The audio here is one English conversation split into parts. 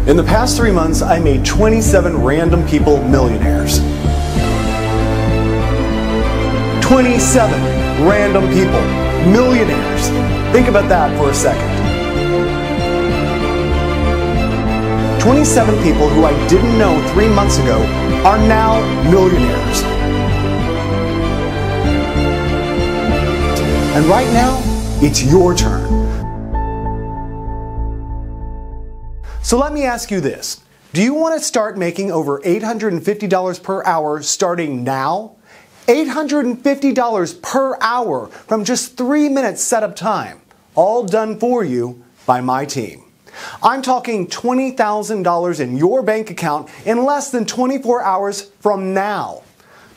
In the past 3 months, I made 27 random people millionaires. 27 random people millionaires. Think about that for a second. 27 people who I didn't know 3 months ago are now millionaires. And right now, it's your turn. So let me ask you this. Do you want to start making over $850 per hour starting now? $850 per hour from just 3 minutes setup time, all done for you by my team. I'm talking $20,000 in your bank account in less than 24 hours from now.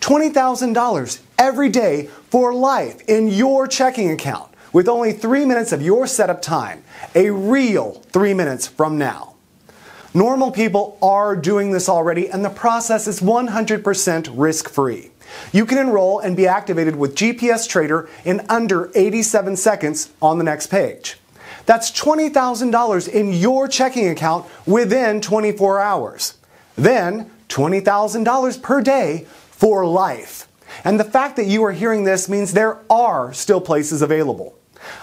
$20,000 every day for life in your checking account with only 3 minutes of your setup time, a real 3 minutes from now. Normal people are doing this already, and the process is 100% risk-free. You can enroll and be activated with GPS Trader in under 87 seconds on the next page. That's $20,000 in your checking account within 24 hours. Then, $20,000 per day for life. And the fact that you are hearing this means there are still places available.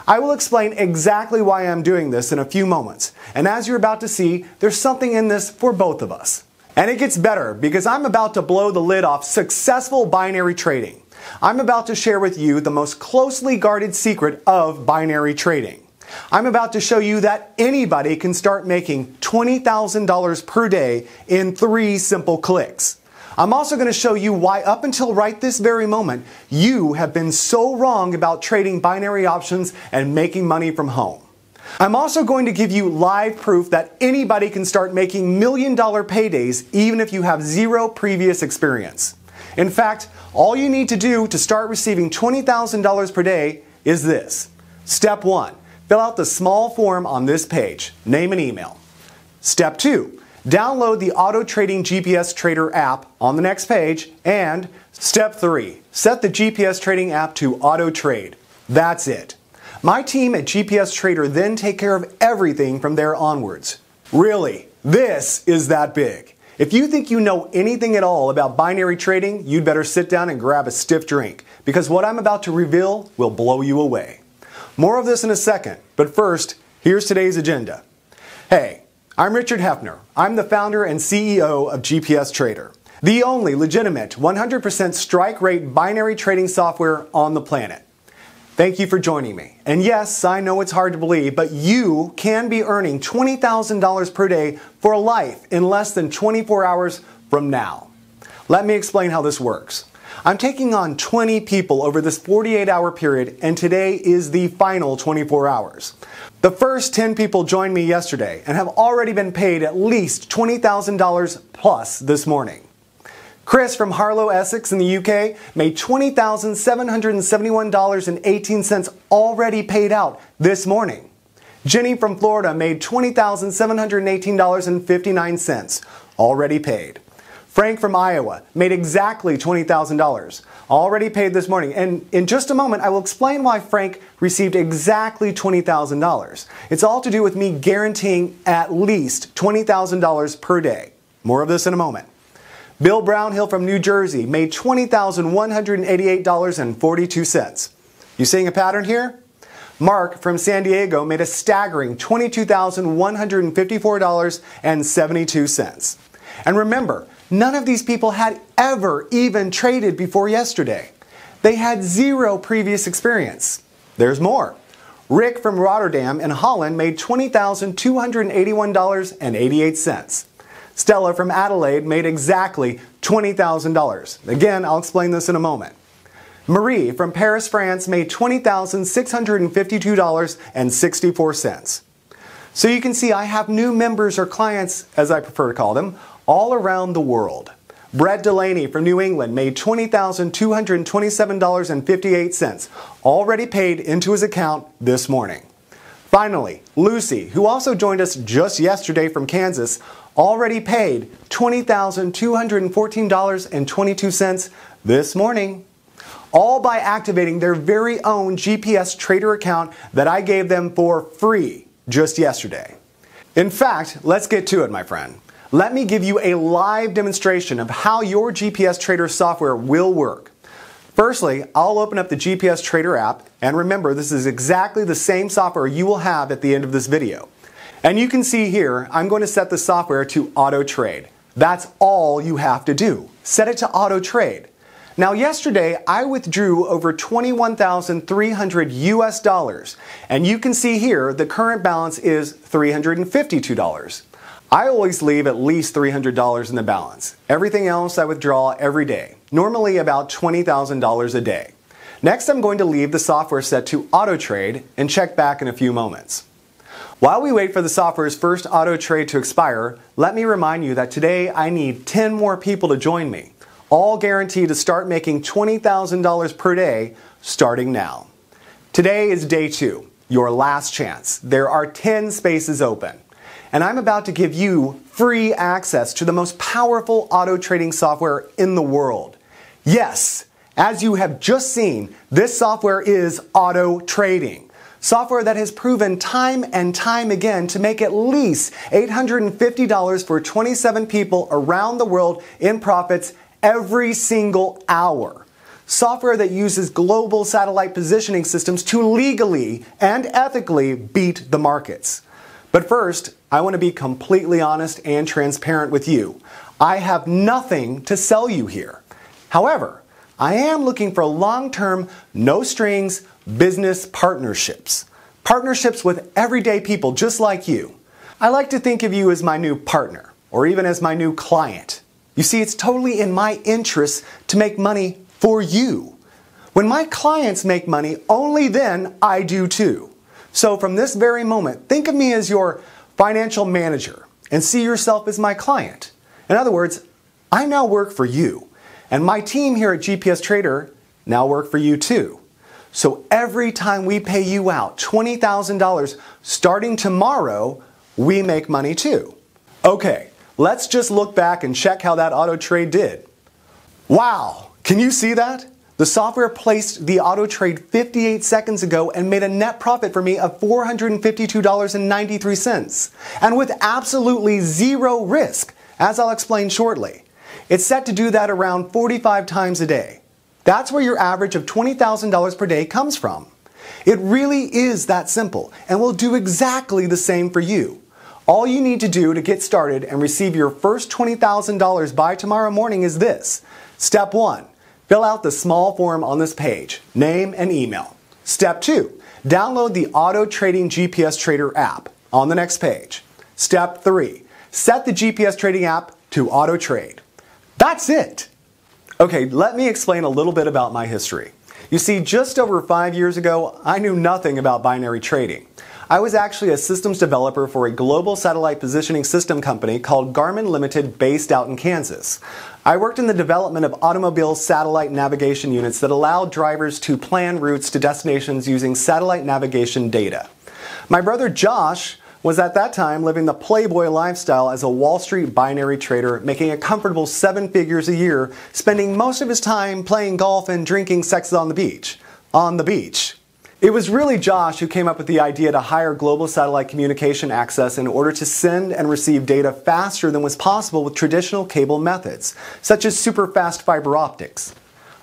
I will explain exactly why I'm doing this in a few moments. And as you're about to see, there's something in this for both of us. And it gets better because I'm about to blow the lid off successful binary trading. I'm about to share with you the most closely guarded secret of binary trading. I'm about to show you that anybody can start making $20,000 per day in 3 simple clicks. I'm also going to show you why up until right this very moment, you have been so wrong about trading binary options and making money from home. I'm also going to give you live proof that anybody can start making million-dollar paydays even if you have 0 previous experience. In fact, all you need to do to start receiving $20,000 per day is this. Step 1. Fill out the small form on this page, name and email. Step 2. Download the Auto Trading GPS Trader app on the next page. And Step 3. Set the GPS Trading app to auto trade. That's it. My team at GPS Trader then take care of everything from there onwards. Really, this is that big. If you think you know anything at all about binary trading, you'd better sit down and grab a stiff drink, because what I'm about to reveal will blow you away. More of this in a second, but first, here's today's agenda. Hey, I'm Richard Hefner. I'm the founder and CEO of GPS Trader, the only legitimate 100% strike rate binary trading software on the planet. Thank you for joining me. And yes, I know it's hard to believe, but you can be earning $20,000 per day for life in less than 24 hours from now. Let me explain how this works. I'm taking on 20 people over this 48-hour period, and today is the final 24 hours. The first 10 people joined me yesterday and have already been paid at least $20,000 plus this morning. Chris from Harlow, Essex in the UK made $20,771.18 already paid out this morning. Jenny from Florida made $20,718.59 already paid. Frank from Iowa made exactly $20,000, already paid this morning. And in just a moment, I will explain why Frank received exactly $20,000. It's all to do with me guaranteeing at least $20,000 per day. More of this in a moment. Bill Brownhill from New Jersey made $20,188.42. You seeing a pattern here? Mark from San Diego made a staggering $22,154.72. And remember, none of these people had ever even traded before yesterday. They had 0 previous experience. There's more. Rick from Rotterdam in Holland made $20,281.88. Stella from Adelaide made exactly $20,000. Again, I'll explain this in a moment. Marie from Paris, France made $20,652.64. So you can see I have new members or clients, as I prefer to call them, all around the world. Brett Delaney from New England made $20,227.58, already paid into his account this morning. Finally, Lucy, who also joined us just yesterday from Kansas, already paid $20,214.22 this morning, all by activating their very own GPS Trader account that I gave them for free just yesterday. In fact, let's get to it, my friend. Let me give you a live demonstration of how your GPS Trader software will work. Firstly, I'll open up the GPS Trader app, and remember, this is exactly the same software you will have at the end of this video. And you can see here, I'm going to set the software to auto trade. That's all you have to do. Set it to auto trade. Now yesterday, I withdrew over $21,300 US, and you can see here the current balance is $352. I always leave at least $300 in the balance. Everything else I withdraw every day, normally about $20,000 a day. Next, I'm going to leave the software set to auto trade and check back in a few moments. While we wait for the software's first auto trade to expire, let me remind you that today I need 10 more people to join me, all guaranteed to start making $20,000 per day starting now. Today is day 2, your last chance. There are 10 spaces open. And I'm about to give you free access to the most powerful auto trading software in the world. Yes, as you have just seen, this software is auto trading. Software that has proven time and time again to make at least $850 for 27 people around the world in profits every single hour. Software that uses global satellite positioning systems to legally and ethically beat the markets. But first, I want to be completely honest and transparent with you. I have nothing to sell you here. However, I am looking for long-term, no-strings business partnerships. Partnerships with everyday people just like you. I like to think of you as my new partner, or even as my new client. You see, it's totally in my interest to make money for you. When my clients make money, only then I do too. So from this very moment, think of me as your financial manager and see yourself as my client. In other words, I now work for you, and my team here at GPS Trader now work for you too. So every time we pay you out $20,000 starting tomorrow, we make money too. Okay, let's just look back and check how that auto trade did. Wow, can you see that? The software placed the auto trade 58 seconds ago and made a net profit for me of $452.93, and with absolutely zero risk, as I'll explain shortly. It's set to do that around 45 times a day. That's where your average of $20,000 per day comes from. It really is that simple, and will do exactly the same for you. All you need to do to get started and receive your first $20,000 by tomorrow morning is this. Step 1. Fill out the small form on this page, name and email. Step 2, download the Auto Trading GPS Trader app on the next page. Step 3, set the GPS Trading app to auto trade. That's it. Okay, let me explain a little bit about my history. You see, just over 5 years ago, I knew nothing about binary trading. I was actually a systems developer for a global satellite positioning system company called Garmin Limited based out in Kansas. I worked in the development of automobile satellite navigation units that allowed drivers to plan routes to destinations using satellite navigation data. My brother Josh was at that time living the playboy lifestyle as a Wall Street binary trader, making a comfortable 7 figures a year, spending most of his time playing golf and drinking sex on the beach. On the beach. It was really Josh who came up with the idea to hire global satellite communication access in order to send and receive data faster than was possible with traditional cable methods, such as super fast fiber optics.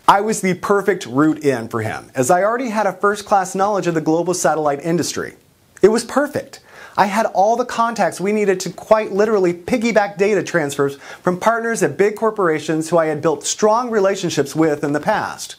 I was the perfect route in for him, as I already had a first-class knowledge of the global satellite industry. It was perfect. I had all the contacts we needed to quite literally piggyback data transfers from partners at big corporations who I had built strong relationships with in the past.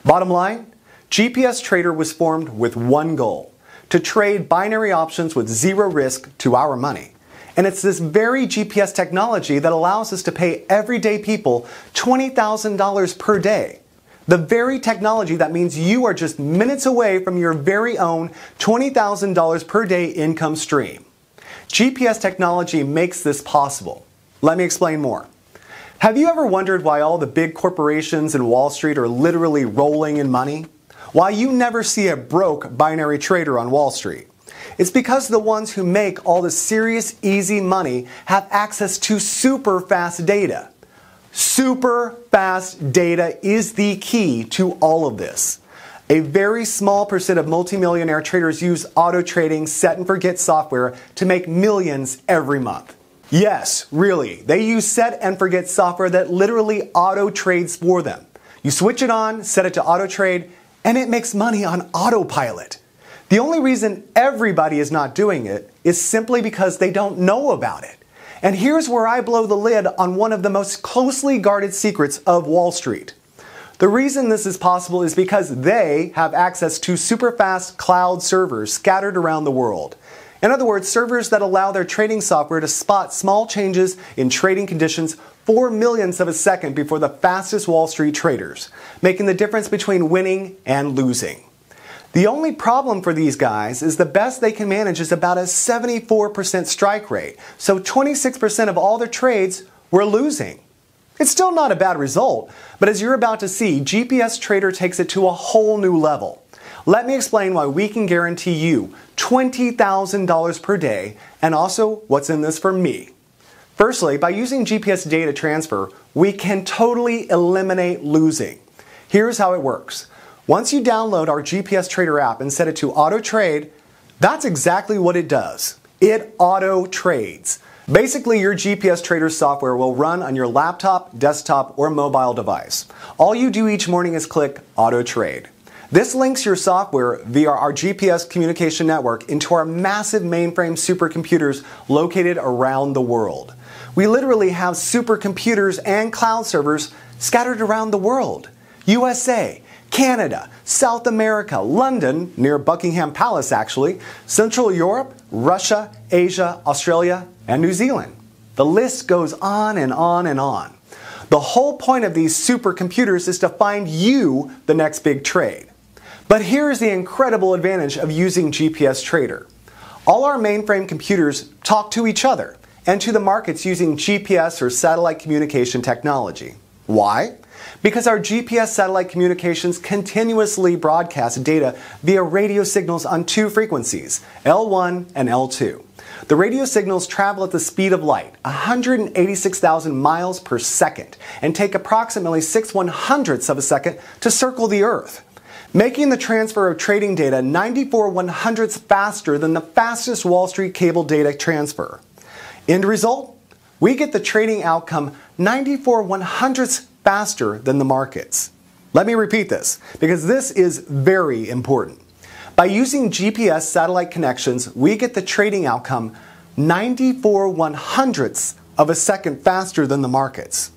Bottom line, GPS Trader was formed with one goal: to trade binary options with zero risk to our money. And it's this very GPS technology that allows us to pay everyday people $20,000 per day. The very technology that means you are just minutes away from your very own $20,000 per day income stream. GPS technology makes this possible. Let me explain more. Have you ever wondered why all the big corporations in Wall Street are literally rolling in money? Why you never see a broke binary trader on Wall Street? It's because the ones who make all the serious, easy money have access to super fast data. Super fast data is the key to all of this. A very small percent of multimillionaire traders use auto trading set and forget software to make millions every month. Yes, really, they use set and forget software that literally auto trades for them. You switch it on, set it to auto trade, and it makes money on autopilot. The only reason everybody is not doing it is simply because they don't know about it. And here's where I blow the lid on one of the most closely guarded secrets of Wall Street. The reason this is possible is because they have access to super fast cloud servers scattered around the world. In other words, servers that allow their trading software to spot small changes in trading conditions 4 millionths of a second before the fastest Wall Street traders, making the difference between winning and losing. The only problem for these guys is the best they can manage is about a 74% strike rate, so 26% of all their trades were losing. It's still not a bad result, but as you're about to see, GPS Trader takes it to a whole new level. Let me explain why we can guarantee you $20,000 per day and also what's in this for me. Firstly, by using GPS data transfer, we can totally eliminate losing. Here's how it works. Once you download our GPS Trader app and set it to auto trade, that's exactly what it does. It auto trades. Basically, your GPS Trader software will run on your laptop, desktop, or mobile device. All you do each morning is click Auto Trade. This links your software via our GPS communication network into our massive mainframe supercomputers located around the world. We literally have supercomputers and cloud servers scattered around the world. USA, Canada, South America, London, near Buckingham Palace actually, Central Europe, Russia, Asia, Australia, and New Zealand. The list goes on and on and on. The whole point of these supercomputers is to find you the next big trade. But here's the incredible advantage of using GPS Trader. All our mainframe computers talk to each other and to the markets using GPS or satellite communication technology. Why? Because our GPS satellite communications continuously broadcast data via radio signals on two frequencies, L1 and L2. The radio signals travel at the speed of light, 186,000 miles per second, and take approximately 6/100ths of a second to circle the Earth, making the transfer of trading data 94/100ths faster than the fastest Wall Street cable data transfer. End result? We get the trading outcome 94/100ths faster than the markets. Let me repeat this, because this is very important. By using GPS satellite connections, we get the trading outcome 94/100ths of a second faster than the markets.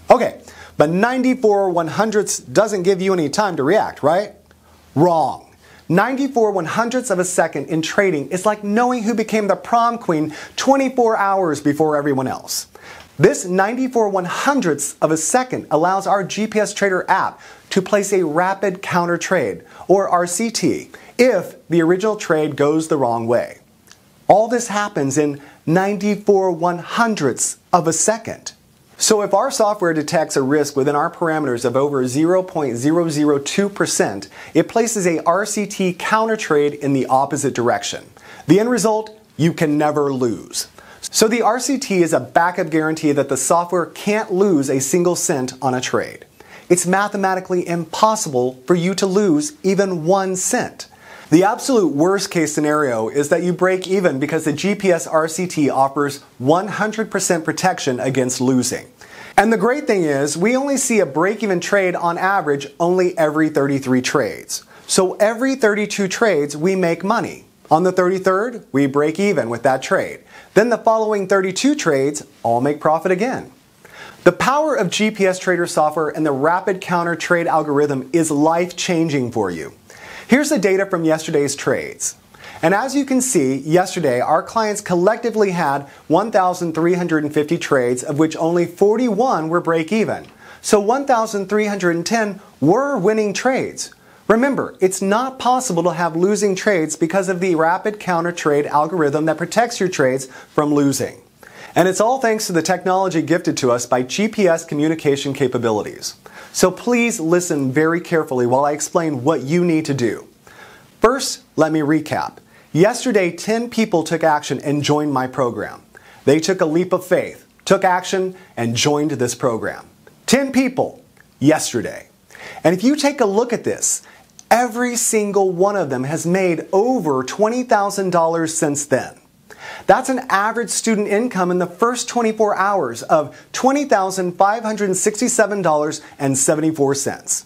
Okay, but 94/100ths doesn't give you any time to react, right? Wrong. 94/100ths of a second in trading is like knowing who became the prom queen 24 hours before everyone else. This 94/100ths of a second allows our GPS Trader app to place a rapid counter trade, or RCT, if the original trade goes the wrong way. All this happens in 94/100ths of a second. So if our software detects a risk within our parameters of over 0.002%, it places a RCT counter trade in the opposite direction. The end result, you can never lose. So the RCT is a backup guarantee that the software can't lose a single cent on a trade. It's mathematically impossible for you to lose even 1 cent. The absolute worst case scenario is that you break even because the GPS RCT offers 100% protection against losing. And the great thing is, we only see a break-even trade on average only every 33 trades. So every 32 trades, we make money. On the 33rd, we break even with that trade. Then the following 32 trades all make profit again. The power of GPS Trader software and the rapid counter trade algorithm is life-changing for you. Here's the data from yesterday's trades. And as you can see, yesterday our clients collectively had 1,350 trades, of which only 41 were break-even. So 1,310 were winning trades. Remember, it's not possible to have losing trades because of the rapid counter trade algorithm that protects your trades from losing. And it's all thanks to the technology gifted to us by GPS communication capabilities. So please listen very carefully while I explain what you need to do. First, let me recap. Yesterday, 10 people took action and joined my program. They took a leap of faith, took action, and joined this program. 10 people yesterday. And if you take a look at this, Every single one of them has made over $20,000 since then. That's an average student income in the first 24 hours of $20,567.74.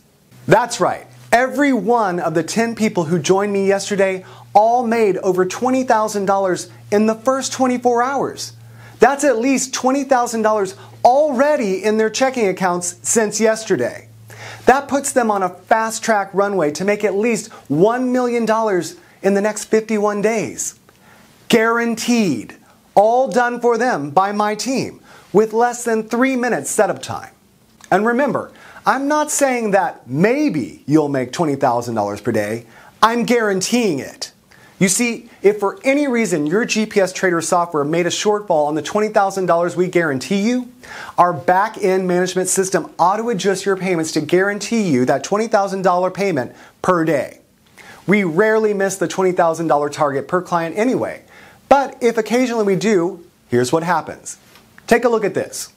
That's right. Every one of the 10 people who joined me yesterday all made over $20,000 in the first 24 hours. That's at least $20,000 already in their checking accounts since yesterday. That puts them on a fast-track runway to make at least $1 million in the next 51 days. Guaranteed. All done for them by my team with less than 3 minutes setup time. And remember, I'm not saying that maybe you'll make $20,000 per day. I'm guaranteeing it. You see, if for any reason your GPS Trader software made a shortfall on the $20,000 we guarantee you, our back-end management system auto-adjusts your payments to guarantee you that $20,000 payment per day. We rarely miss the $20,000 target per client anyway, but if occasionally we do, here's what happens. Take a look at this.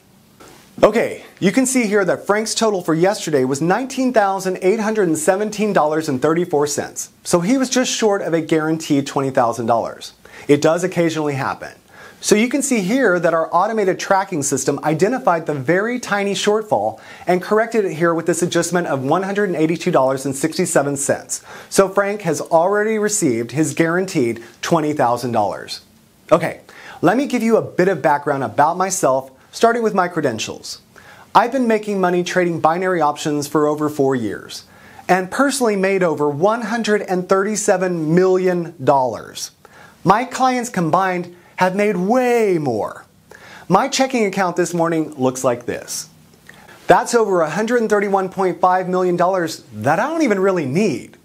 Okay, you can see here that Frank's total for yesterday was $19,817.34. So he was just short of a guaranteed $20,000. It does occasionally happen. So you can see here that our automated tracking system identified the very tiny shortfall and corrected it here with this adjustment of $182.67. So Frank has already received his guaranteed $20,000. Okay, let me give you a bit of background about myself, starting with my credentials. I've been making money trading binary options for over 4 years and personally made over $137 million. My clients combined have made way more. My checking account this morning looks like this. That's over $131.5 million that I don't even really need.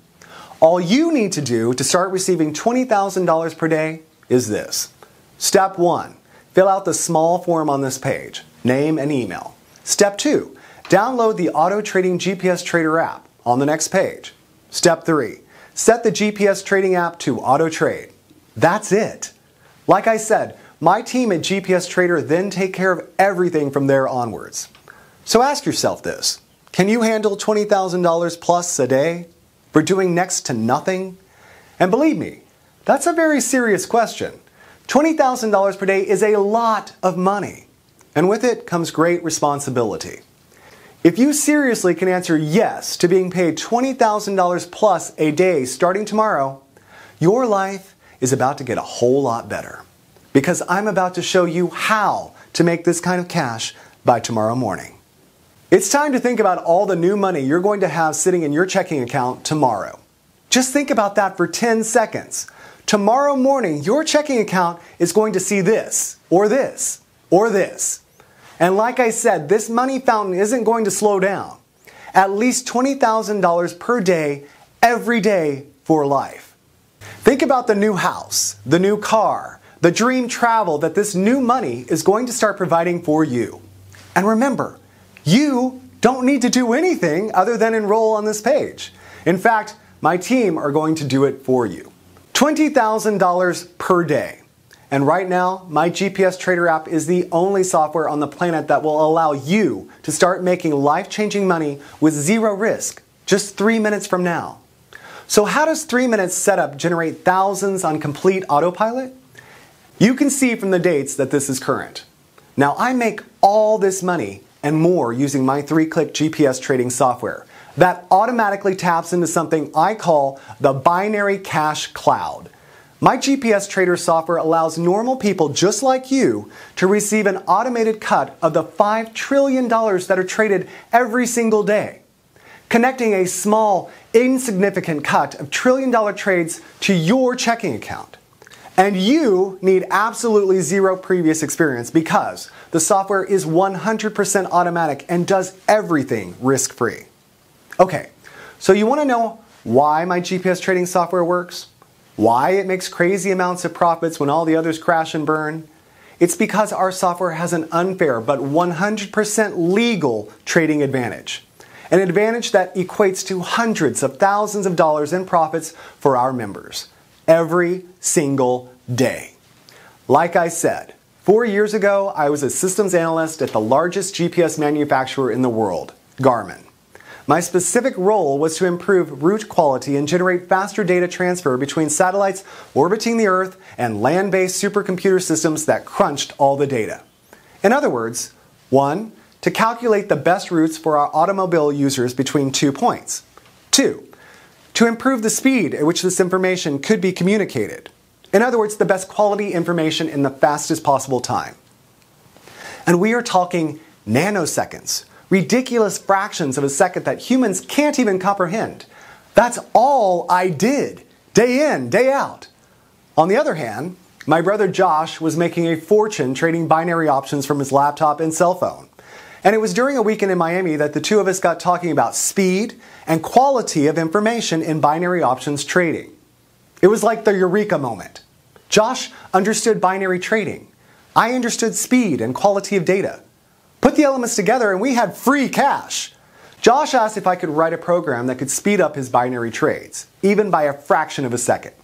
All you need to do to start receiving $20,000 per day is this. Step 1. Fill out the small form on this page, name and email. Step 2, download the Auto Trading GPS Trader app on the next page. Step 3, set the GPS Trading app to auto trade. That's it. Like I said, my team at GPS Trader then take care of everything from there onwards. So ask yourself this, can you handle $20,000 plus a day for doing next to nothing? And believe me, that's a very serious question. $20,000 per day is a lot of money, and with it comes great responsibility. If you seriously can answer yes to being paid $20,000 plus a day starting tomorrow, your life is about to get a whole lot better, because I'm about to show you how to make this kind of cash by tomorrow morning. It's time to think about all the new money you're going to have sitting in your checking account tomorrow. Just think about that for 10 seconds. Tomorrow morning, your checking account is going to see this, or this, or this. And like I said, this money fountain isn't going to slow down. At least $20,000 per day, every day for life. Think about the new house, the new car, the dream travel that this new money is going to start providing for you. And remember, you don't need to do anything other than enroll on this page. In fact, my team are going to do it for you. $20,000 per day. And right now, my GPS Trader app is the only software on the planet that will allow you to start making life-changing money with zero risk, just 3 minutes from now. So how does 3 minutes setup generate thousands on complete autopilot? You can see from the dates that this is current. Now I make all this money and more using my 3-click GPS trading software that automatically taps into something I call the binary cash cloud. My GPS Trader software allows normal people just like you to receive an automated cut of the $5 trillion that are traded every single day, connecting a small, insignificant cut of trillion-dollar trades to your checking account. And you need absolutely zero previous experience because the software is 100% automatic and does everything risk-free. Okay, so you want to know why my GPS trading software works? Why it makes crazy amounts of profits when all the others crash and burn? It's because our software has an unfair but 100% legal trading advantage. An advantage that equates to hundreds of thousands of dollars in profits for our members every single day. Like I said, 4 years ago, I was a systems analyst at the largest GPS manufacturer in the world, Garmin. My specific role was to improve route quality and generate faster data transfer between satellites orbiting the Earth and land-based supercomputer systems that crunched all the data. In other words, 1. To calculate the best routes for our automobile users between 2 points. 2. To improve the speed at which this information could be communicated. In other words, the best quality information in the fastest possible time. And we are talking nanoseconds. Ridiculous fractions of a second that humans can't even comprehend. That's all I did, day in, day out. On the other hand, my brother Josh was making a fortune trading binary options from his laptop and cell phone. And it was during a weekend in Miami that the two of us got talking about speed and quality of information in binary options trading. It was like the eureka moment. Josh understood binary trading. I understood speed and quality of data. Put the elements together and we had free cash. Josh asked if I could write a program that could speed up his binary trades, even by a fraction of a second.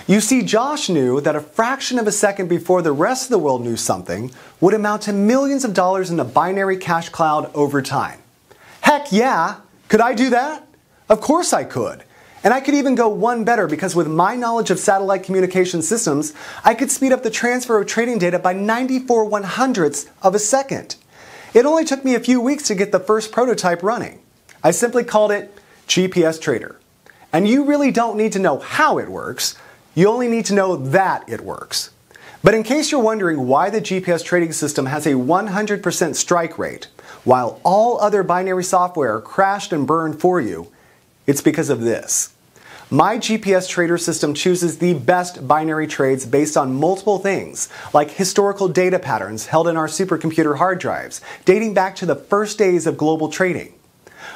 You see, Josh knew that a fraction of a second before the rest of the world knew something would amount to millions of dollars in the binary cash cloud over time. Heck yeah! Could I do that? Of course I could. And I could even go one better because with my knowledge of satellite communication systems, I could speed up the transfer of trading data by 94/100ths of a second. It only took me a few weeks to get the first prototype running. I simply called it GPS Trader. And you really don't need to know how it works, you only need to know that it works. But in case you're wondering why the GPS trading system has a 100% strike rate, while all other binary software crashed and burned for you, it's because of this. My GPS Trader system chooses the best binary trades based on multiple things, like historical data patterns held in our supercomputer hard drives, dating back to the first days of global trading.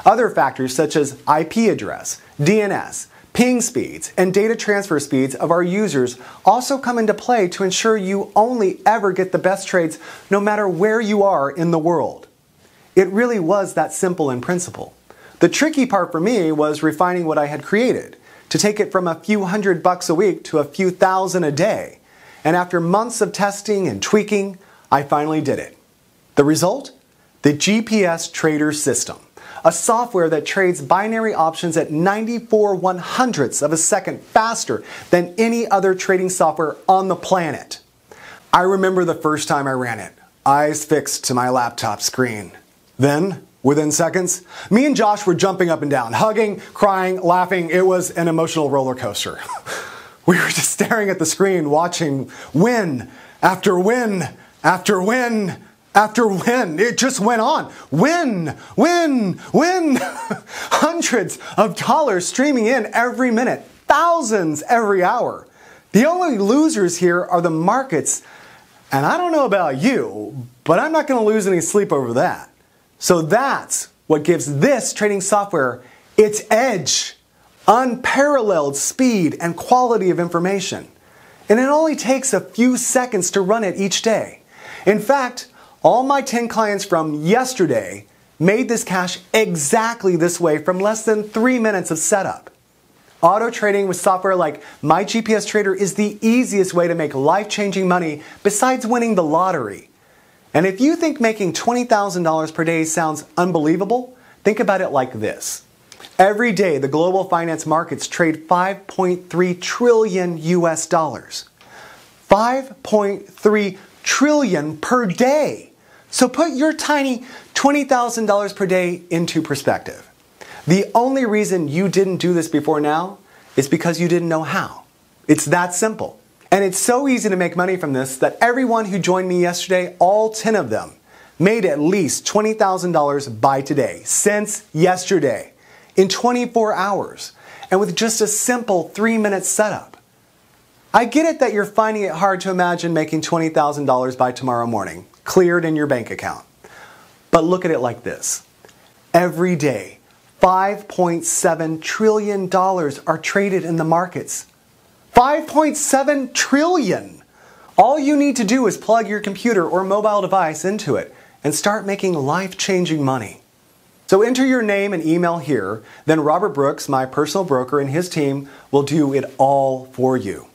Other factors such as IP address, DNS, ping speeds, and data transfer speeds of our users also come into play to ensure you only ever get the best trades no matter where you are in the world. It really was that simple in principle. The tricky part for me was refining what I had created, to take it from a few $100 a week to a few thousand a day. And after months of testing and tweaking, I finally did it. The result? The GPS Trader system, a software that trades binary options at 94/100ths of a second faster than any other trading software on the planet. I remember the first time I ran it, eyes fixed to my laptop screen. Then, within seconds, me and Josh were jumping up and down, hugging, crying, laughing. It was an emotional roller coaster. We were just staring at the screen, watching win after win after win after win. It just went on. Win, win, win. Hundreds of dollars streaming in every minute, thousands every hour. The only losers here are the markets. And I don't know about you, but I'm not going to lose any sleep over that. So that's what gives this trading software its edge, unparalleled speed and quality of information. And it only takes a few seconds to run it each day. In fact, all my 10 clients from yesterday made this cash exactly this way from less than 3 minutes of setup. Auto trading with software like My GPS Trader is the easiest way to make life-changing money besides winning the lottery. And if you think making $20,000 per day sounds unbelievable, think about it like this. Every day, the global finance markets trade 5.3 trillion US dollars. 5.3 trillion per day. So put your tiny $20,000 per day into perspective. The only reason you didn't do this before now is because you didn't know how. It's that simple. And it's so easy to make money from this that everyone who joined me yesterday, all 10 of them, made at least $20,000 by today, since yesterday, in 24 hours, and with just a simple 3-minute setup. I get it that you're finding it hard to imagine making $20,000 by tomorrow morning, cleared in your bank account. But look at it like this. Every day, $5.7 trillion are traded in the markets. 5.7 trillion! All you need to do is plug your computer or mobile device into it and start making life-changing money. So enter your name and email here, then Robert Brooks, my personal broker, and his team will do it all for you.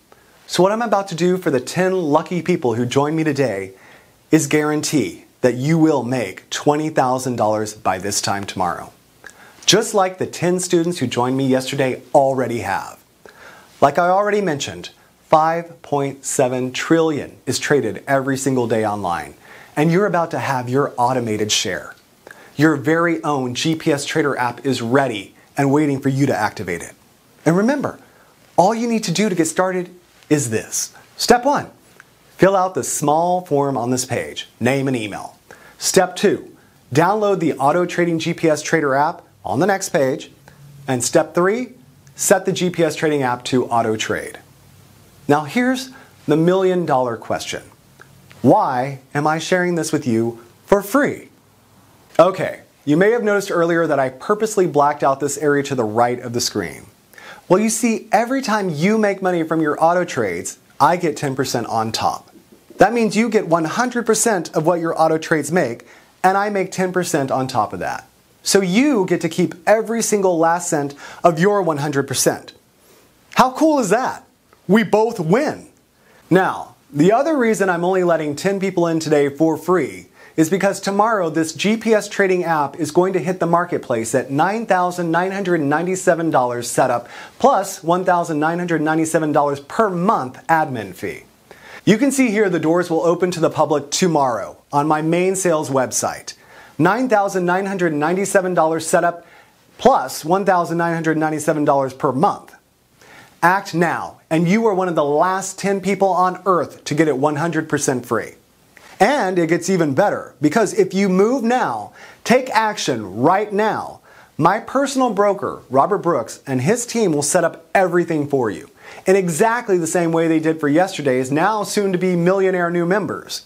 So what I'm about to do for the 10 lucky people who join me today is guarantee that you will make $20,000 by this time tomorrow. just like the 10 students who joined me yesterday already have. Like I already mentioned, 5.7 trillion is traded every single day online, and you're about to have your automated share. Your very own GPS Trader app is ready and waiting for you to activate it. And remember, all you need to do to get started is this. Step 1, fill out the small form on this page, name and email. Step 2, download the Auto Trading GPS Trader app on the next page. And step 3, set the GPS Trading app to auto trade. Now here's the million-dollar question. Why am I sharing this with you for free? Okay, you may have noticed earlier that I purposely blacked out this area to the right of the screen. Well, you see, every time you make money from your auto trades, I get 10% on top. That means you get 100% of what your auto trades make, and I make 10% on top of that. So you get to keep every single last cent of your 100%. How cool is that? We both win. Now, the other reason I'm only letting 10 people in today for free is because tomorrow this GPS trading app is going to hit the marketplace at $9,997 setup plus $1,997 per month admin fee. You can see here the doors will open to the public tomorrow on my main sales website. $9,997 setup plus $1,997 per month. Act now, and you are one of the last 10 people on earth to get it 100% free. And it gets even better, because if you move now, take action right now, my personal broker, Robert Brooks, and his team will set up everything for you in exactly the same way they did for yesterday's now soon-to-be millionaire new members.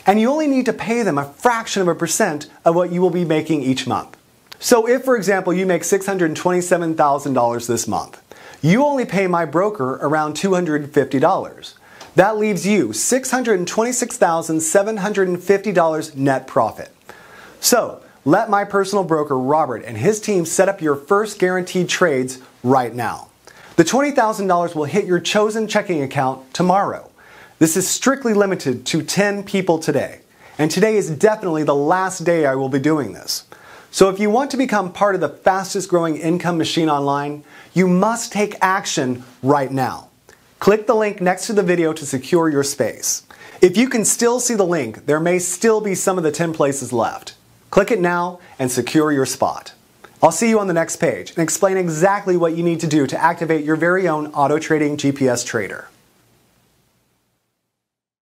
And you only need to pay them a fraction of a percent of what you will be making each month. So if, for example, you make $627,000 this month, you only pay my broker around $250. That leaves you $626,750 net profit. So let my personal broker Robert and his team set up your first guaranteed trades right now. The $20,000 will hit your chosen checking account tomorrow. This is strictly limited to 10 people today, and today is definitely the last day I will be doing this. So if you want to become part of the fastest growing income machine online, you must take action right now. Click the link next to the video to secure your space. If you can still see the link, there may still be some of the 10 places left. Click it now and secure your spot. I'll see you on the next page and explain exactly what you need to do to activate your very own auto trading GPS trader.